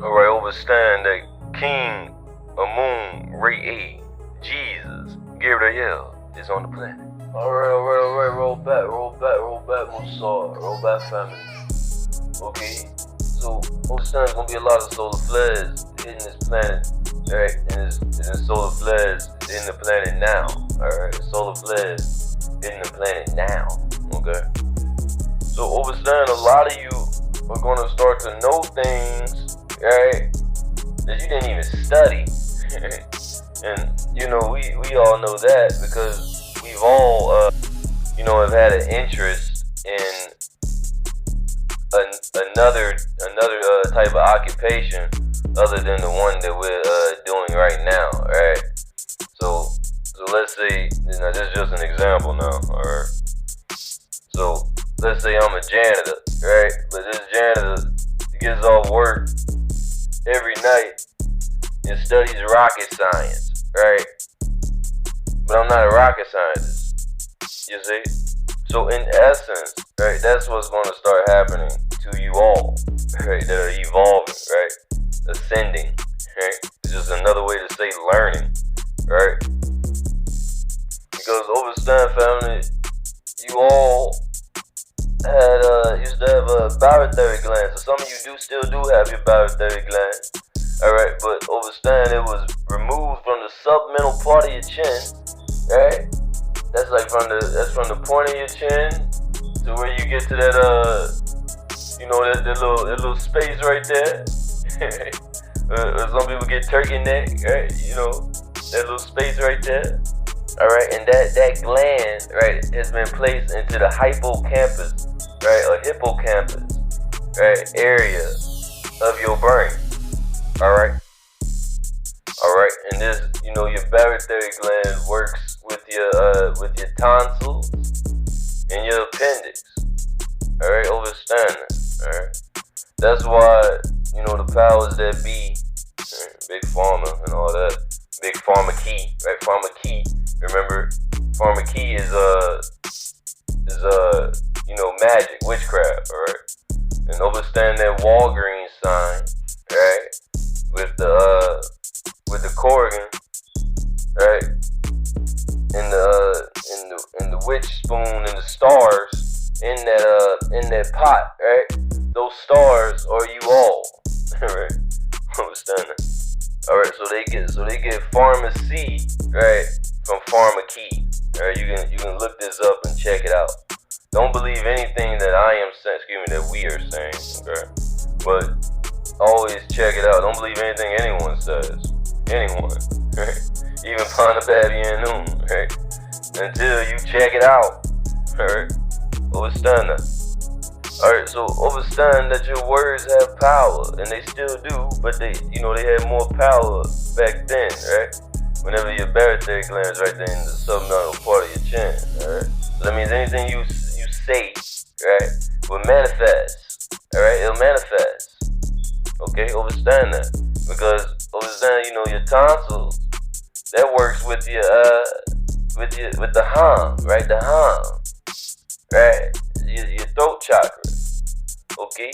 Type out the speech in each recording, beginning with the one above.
Alright, overstand that King Amun Rayay, Jesus, Gabriel, is on the planet. Alright, roll back, Mossad, roll back family. Okay, so overstand gonna be a lot of solar flares hitting this planet, alright, and it's solar flares hitting the planet now, alright, solar flares hitting the planet now, okay? So overstand a lot of you are gonna start to know things, right, that you didn't even study. And you know, we all know that because we've all have had an interest in another type of occupation other than the one that we're doing right now, right? So let's say, this is just an example now, alright? So let's say I'm a janitor, right? But this janitor gets off work every night and studies rocket science, right? But I'm not a rocket scientist, you see? So in essence, right, that's what's going to start happening to you all, right, that are evolving, right, ascending, right? It's just another way to say learning, right? Because overstand family, you all used to have a Barathary gland. So some of you still do have your Barathary gland, alright, but overstand it was removed from the submental part of your chin, right? That's like from the point of your chin to where you get to that that little space right there. Some people get turkey neck, right? You know, that little space right there. Alright, and that gland, right, has been placed into the hippocampus, right, or hippocampus, right, area of your brain. Alright, and this, your Barathary gland works with your tonsils and your appendix. Alright, overstand that. Alright, that's why the powers that be, right, big pharma and all that, big pharma key, right? Pharma key. Remember, pharma key is magic, witchcraft. Alright, and overstand that Walgreens sign, right? With the Corrigan, right, and the witch spoon and the stars in that pot, right? Those stars are you all, right? Understand that? All right, so they get pharmacy, right, from pharma key. All right, you can look this up and check it out. Don't believe anything that I am saying. That we are saying, okay? But always check it out. Don't believe anything anyone says. Anyone, right? Even Barathary and Noon, right? Until you check it out, alright? Overstand that. Alright, so overstand that your words have power, and they still do, but they had more power back then, right? Whenever your Barathary glands right there in the submental part of your chin, alright? So that means anything you say, right, will manifest, alright? It'll manifest. Okay, overstand that. Because overstand, your tonsils, that works with with the hum, right? The hum, right? Your throat chakra. Okay,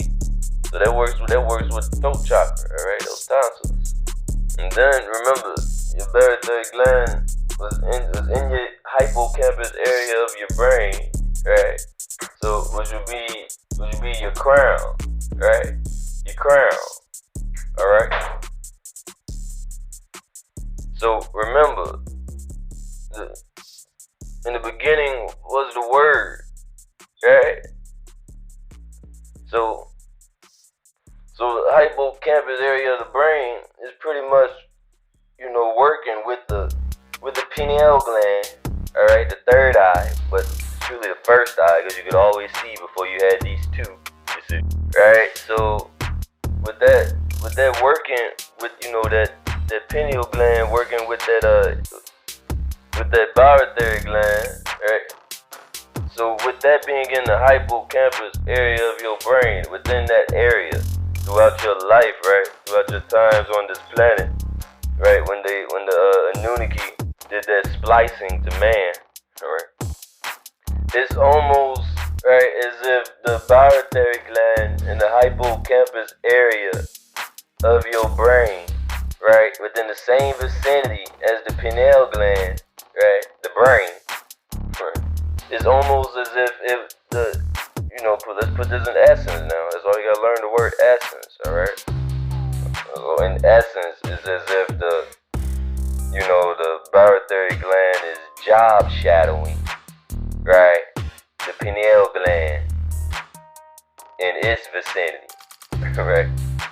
so that works with the throat chakra, alright? Those tonsils. And then remember, your Barathary gland was in your hippocampus area of your brain, right? So which would be your crown, right? Your crown. Alright? So remember, in the beginning was the word, right? So the hippocampus area of the brain is pretty much, working with the pineal gland, alright, the third eye, but it's really the first eye because you could always see before you had these two, you see, right? So with that working with that pineal gland working with that Barathary gland, right? So with that being in the hippocampus area of your brain, within that area, throughout your life, right? Throughout your times on this planet, right? When the Anunnaki did that splicing to man, alright? It's almost right as if the Barathary gland in the hippocampus area of your brain, right, within the same vicinity as the pineal gland, right, the brain, right, it's almost as if the, let's put this in essence now. That's all you gotta learn, the word essence, alright? So in essence, it's as if the Barathary gland is job shadowing, right, the pineal gland in its vicinity, right?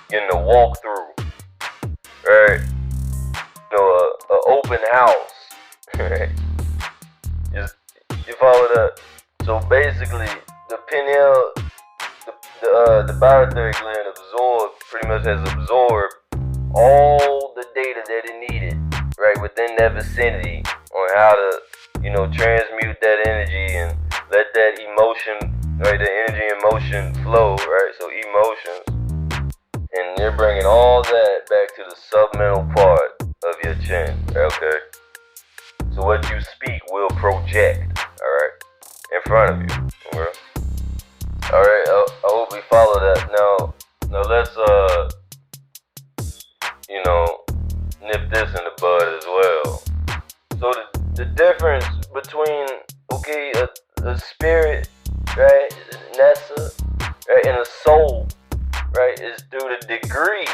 Getting a walk through, right? A open house, right? You follow that? So basically, the pineal, the Barathary gland pretty much has absorbed all the data that it needed, right, within that vicinity on how to, transmute that energy and let that emotion, right, the energy and motion flow, right, so emotions. And you're bringing all that back to the submental part of your chin, okay? So what you speak will project, alright, in front of you, okay? Alright, I hope we follow that. Now let's, nip this in the bud as well. So the difference between, a spirit, right, Nessa, right, and a soul, right, is through the degree,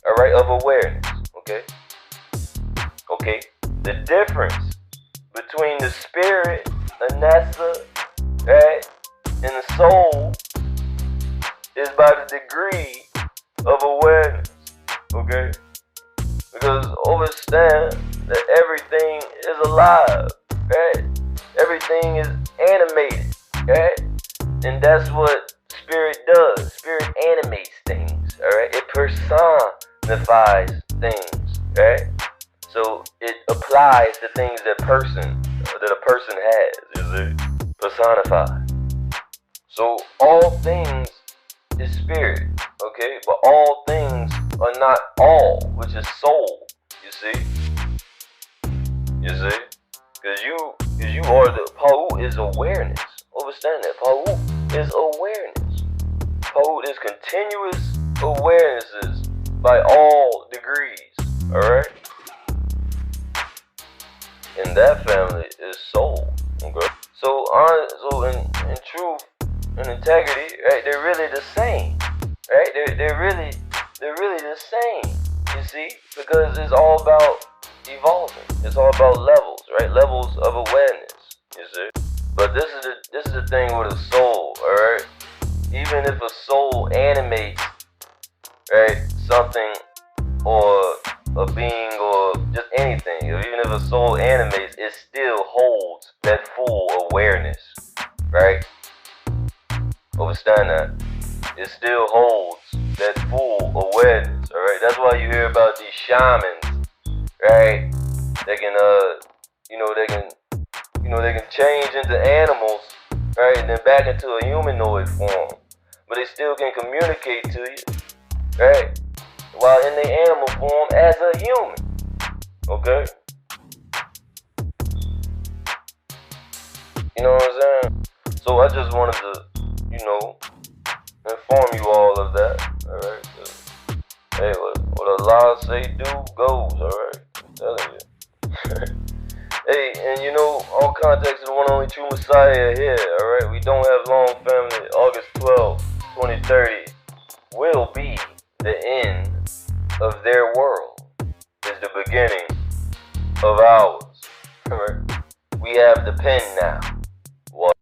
alright, of awareness, okay? Okay, the difference between the spirit, a Nessa, right, and the soul is by the degree of awareness, okay? Because understand that everything is alive, right? Everything is animated, right? And that's what spirit does. Spirit animates things, alright? It personifies things, right? So it applies to things that a person has, you see? Personified. So all things is spirit, okay? But all things are not all, which is soul, you see? You see? Because you are Pa'u is awareness. Understand that. Pa'u is awareness. Pa'u is continuous awarenesses by all degrees, alright? And that family is soul, okay? So in truth and integrity, right, they're really the same, right? They're really the same, you see? Because it's all about evolving. It's all about levels, right? Levels of awareness, you see? But this is the thing with a soul, alright? Even if a soul animates, right, something or a being or just anything, even if a soul animates, it still holds that full awareness, right? Understand that. It still holds that full awareness, alright? That's why you hear about these shamans, right? They can, they can change into animals, right? And then back into a humanoid form. But they still can communicate to you, right? While in the animal form as a human, okay? You know what I'm saying? So I just wanted to, inform you all of that, alright? Hey, what Allah say do goes, alright? I'm telling you. Hey, and all context of the one only true Messiah here, alright? We don't have long, family. August 12th, 2030 will be the end of their world. Is the beginning of ours, alright? We have the pen now.